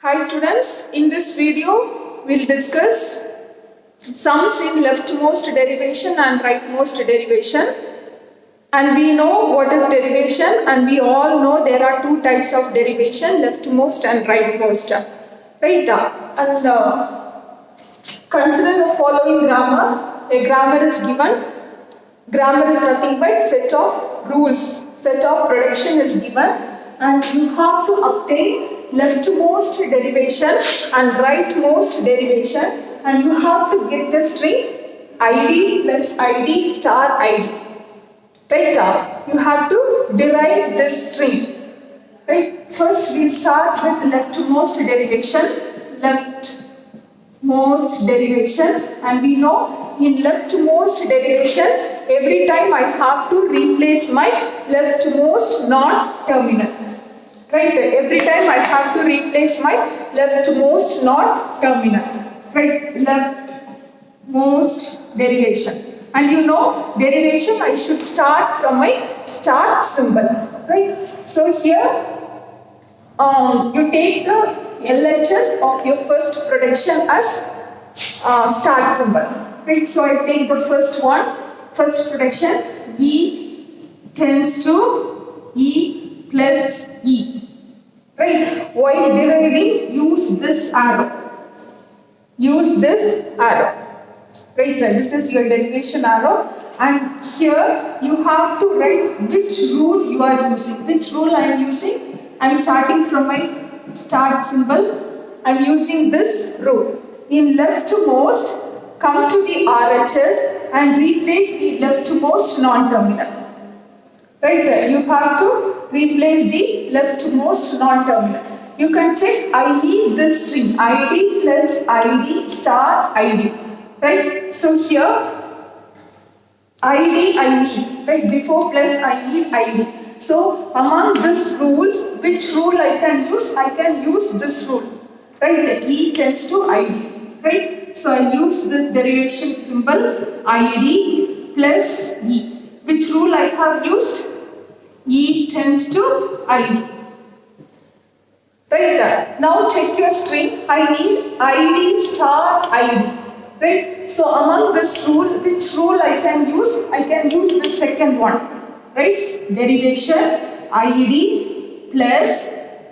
Hi students, in this video we'll discuss sums in leftmost derivation and rightmost derivation. And we know what is derivation, and we all know there are two types of derivation, leftmost and rightmost. Right? Consider the following grammar. A grammar is given. Grammar is nothing but set of rules. Set of production is given, and you have to obtain leftmost derivation and rightmost derivation, and you have to get the string id plus id star id. Right? You have to derive this string. Right? First we'll start with leftmost derivation. Leftmost derivation, and we know in leftmost derivation every time I have to replace my leftmost non-terminal. Right? Every time I have to replace my leftmost non-terminal. Right? Leftmost derivation. And you know, derivation I should start from my start symbol. Right? So here you take the LHS of your first production as start symbol. Right? So I take the first one, first production, E tends to E plus E. Right? While deriving, use this arrow. Use this arrow. Right? This is your derivation arrow. And here you have to write which rule you are using. Which rule I am using? I am starting from my start symbol. I am using this rule. In leftmost, come to the RHS and replace the leftmost non-terminal. Right? You have to replace the leftmost non-terminal. You can check I need this string id plus id star id. Right? So here id I need. Right? Before plus I need id. So among these rules, which rule I can use? I can use this rule. Right? E tends to id. Right? So I use this derivation symbol id plus e. Which rule I have used? E tends to id. Right? Now check your string. I need id star id. Right? So among this rule, which rule I can use? I can use the second one. Right? Derivation id plus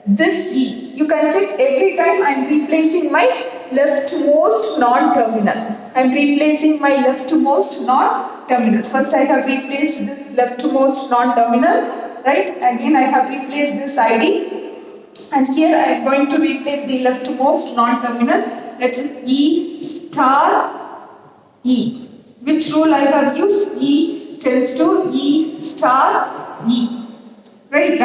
this e. You can check every time I am replacing my leftmost non-terminal. I am replacing my leftmost non-terminal. First I have replaced this leftmost non-terminal. Right? Again I have replaced this id. And here I am going to replace the leftmost non-terminal. That is E star E. Which rule I have used? E tends to E star E. Right?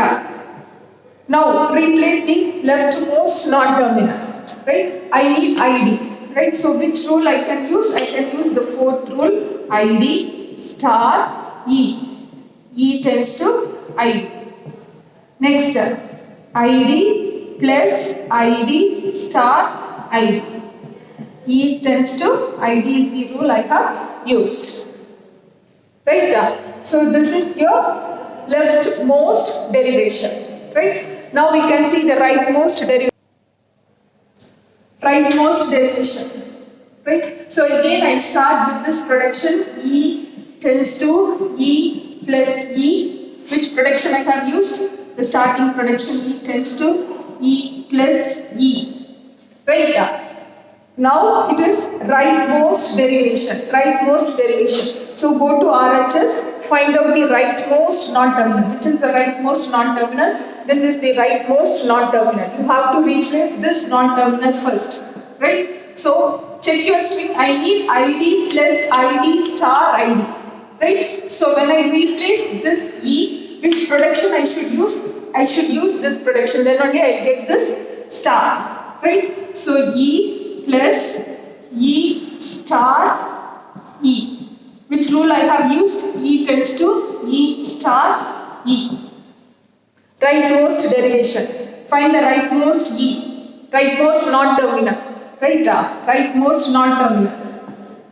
Now replace the leftmost non-terminal. Right? I need id. Right? So which rule I can use? I can use the fourth rule, id star E. E tends to id. Next, id plus id star id. E tends to id is the rule I have used. Right? So this is your leftmost derivation. Right? Now we can see the rightmost derivation. Rightmost derivation. Right? So again I start with this production E tends to E plus E. Which production I have used? The starting production E tends to E plus E. Right? Now it is rightmost derivation. Rightmost derivation. So go to RHS, find out the rightmost non-terminal. Which is the rightmost non-terminal? This is the rightmost non-terminal. You have to replace this non-terminal first. Right? So check your string. I need id plus id star id. Right? So when I replace this E, which production I should use? I should use this production. Then only I get this star. Right? So E plus E star E. Which rule I have used? E tends to E star E. Rightmost derivation. Find the rightmost E. Rightmost non-terminal. Right? Rightmost non-terminal.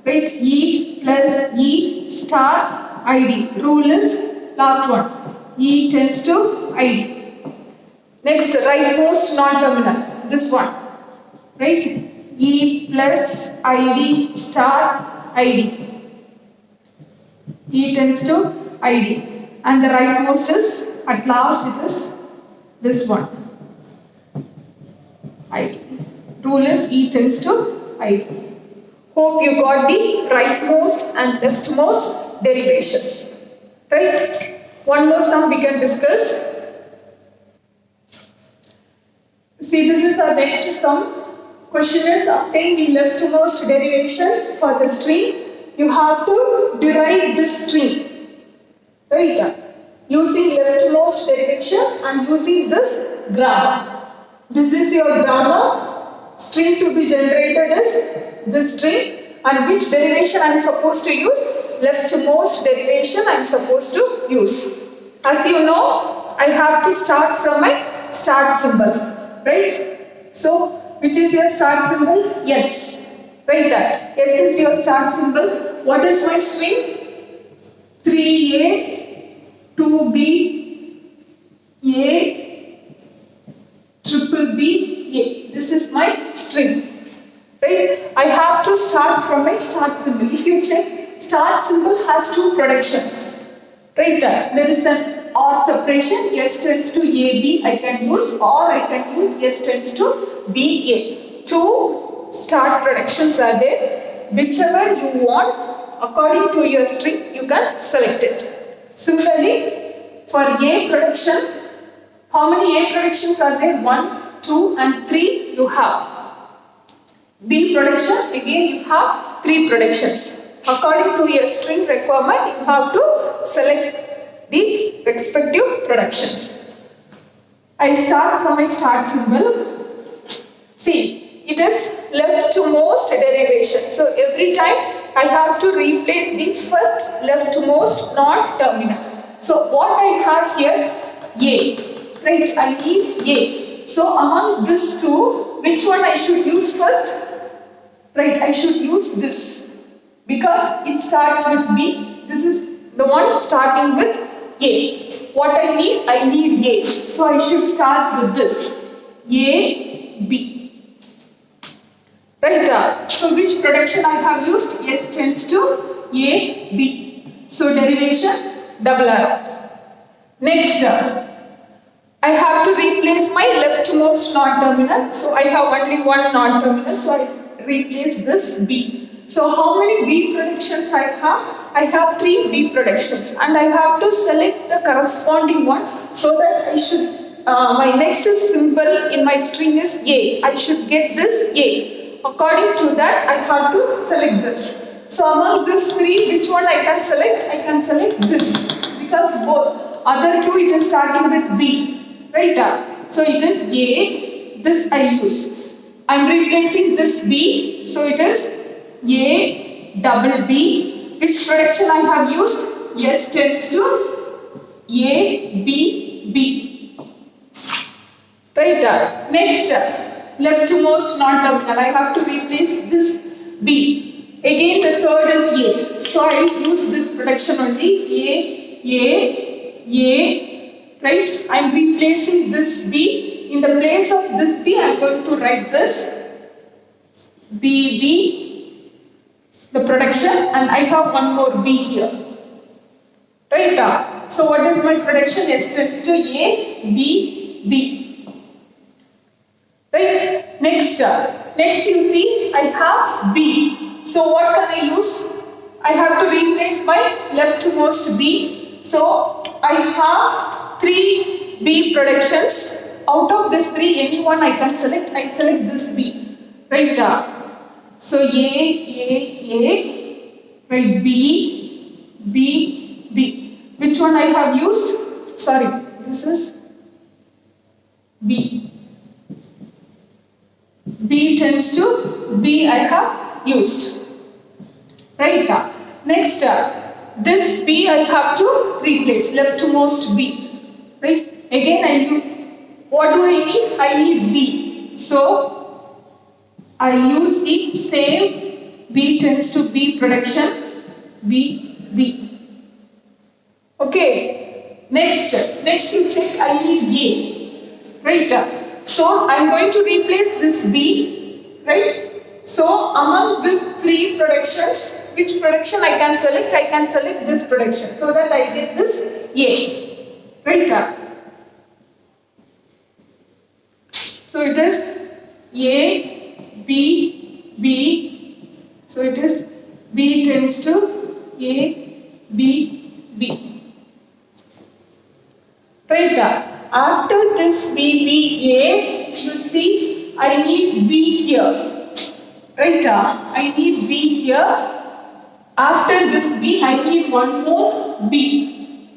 Right? E plus E star id. Rule is last one. E tends to id. Next, rightmost non-terminal. This one. right? E plus ID star ID. E tends to ID. And the rightmost is, at last it is this one. ID. Rule is E tends to ID. Hope you got the rightmost and leftmost derivations. Right? One more sum we can discuss. See, this is our next sum. Question is, obtain the leftmost derivation for the string. You have to derive this string. Right? Using leftmost derivation and using this grammar. This is your grammar. String to be generated is this string. And which derivation I am supposed to use? Leftmost derivation I am supposed to use. As you know, I have to start from my start symbol. Right? So, which is your start symbol? Yes. Right? S is your start symbol. What is my string? 3A, 2B, A, triple B, A. This is my string. Right? I have to start from my start symbol. If you check, start symbol has two productions. Right? There is an or separation. S tends to AB I can use, or I can use S tends to BA. Two start productions are there. Whichever you want, according to your string, you can select it. Similarly, for A production, how many A productions are there? 1, 2 and 3 you have. B production, again you have 3 productions. According to your string requirement, you have to select the respective productions. I start from my start symbol. See, it is leftmost derivation. So every time I have to replace the first leftmost non-terminal. So what I have here, A. Right, I need A. So among these two, which one I should use first? Right, I should use this. Because it starts with B. This is the one starting with A. What I need A. So I should start with this. A, B. Right. So which production I have used? S tends to A, B. So derivation, double arrow. Next, I have to replace my leftmost non-terminal. So I have only one non-terminal. So I replace this B. So how many B productions I have? I have 3 B productions, and I have to select the corresponding one so that I should, my next symbol in my string is A. I should get this A. According to that, I have to select this. So among these 3, which one I can select? I can select this, because both other 2 it is starting with B. Right? So it is A. This I use. I am replacing this B. So it is A double B. Which production I have used? S tends to A, B, B. Right? Next, leftmost non-terminal. I have to replace this B. Again, the third is A. So I use this production only. A. Right? I am replacing this B. In the place of this B, I am going to write this B, B. The production, and I have one more B here. Right? So what is my production? S tends to A, B, B. Right? Next you see, I have B. So what can I use? I have to replace my leftmost B. So I have 3 B productions. Out of these 3, any one I can select. I select this B. Right? So A, right, B, B, B. Which one I have used? Sorry, this is B. B tends to B I have used. Right? Next, this B I have to replace, leftmost B. Right? Again, what do I need? I need B. So, I use the same B tends to B production, B, B. Okay, next you check, I need A. Right? So, I am going to replace this B right? So among these three productions, which production I can select? I can select this production so that I get this A, right? So it is A, B, B. So it is B tends to A, B, B. Right? After this B, B, A, you see I need B here. Right? I need B here. After this B, I need one more B.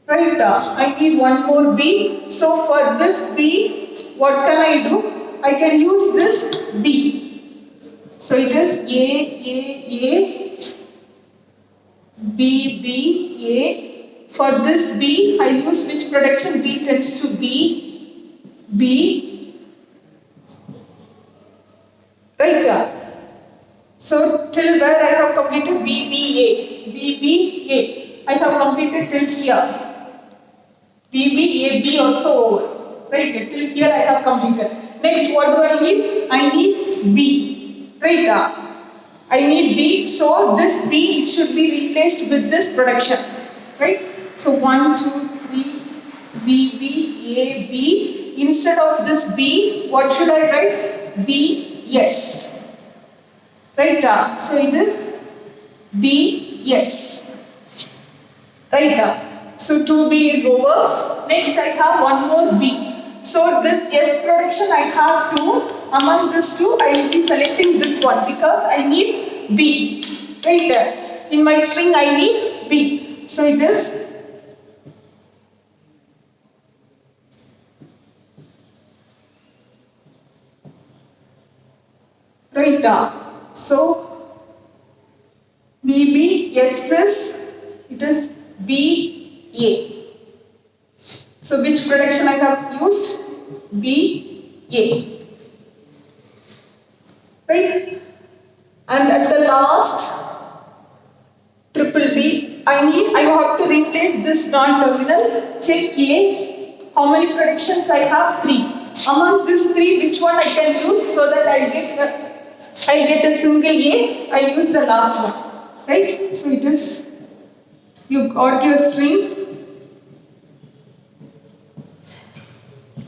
Right? I need one more B. So for this B, what can I do? I can use this B. So it is A, B, B, A. For this B, I use which production? B tends to B, B. Right? So till where I have completed B, B, A, B, B, A. I have completed till here. B, B, A, B also over. Right? Till here I have completed. Next, what do I need? I need B. Right? I need B. So this B, it should be replaced with this production. Right? So 1, 2, 3, B, B, A, B. Instead of this B, what should I write? B, yes. Right? So it is B, yes. Right? So 2B is over. Next I have one more B. So this S production I have two. Among these two, I will be selecting this one because I need B. Right there. In my string I need B. So it is right. So B, S is, it is B, A. So which production I have used? B, A. Right? And at the last, triple B, I have to replace this non-terminal. Check A. How many productions I have? 3. Among these 3, which one I can use so that I get a single A? I use the last one. Right? So it is, you got your string.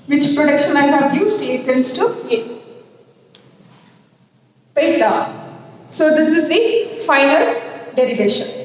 Which production I have used? A tends to A. Right? So this is the final derivation.